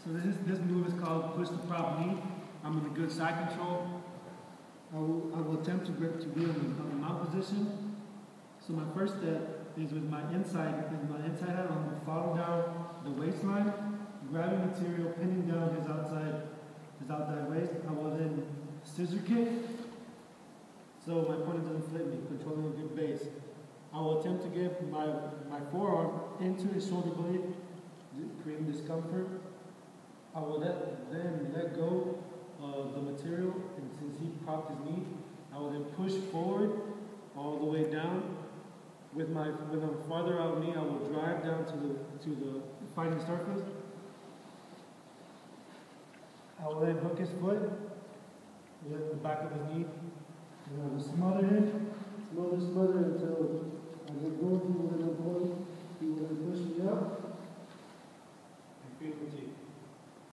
So this move is called push the prop knee. I'm in a good side control. I will attempt to be on the mount position. So my first step is with my inside hand. I'm going to follow down the waistline, grabbing material, pinning down his outside waist. I will then scissor kick. So my opponent doesn't flip me, controlling a good base. I will attempt to get my forearm into his shoulder blade, creating discomfort. I will then let go of the material, and since he propped his knee, I will then push forward all the way down. With a farther out knee, I will drive down to the fighting surface. I will then hook his foot with the back of his knee, and I will smother him, smother until I get going. He will then push me up and create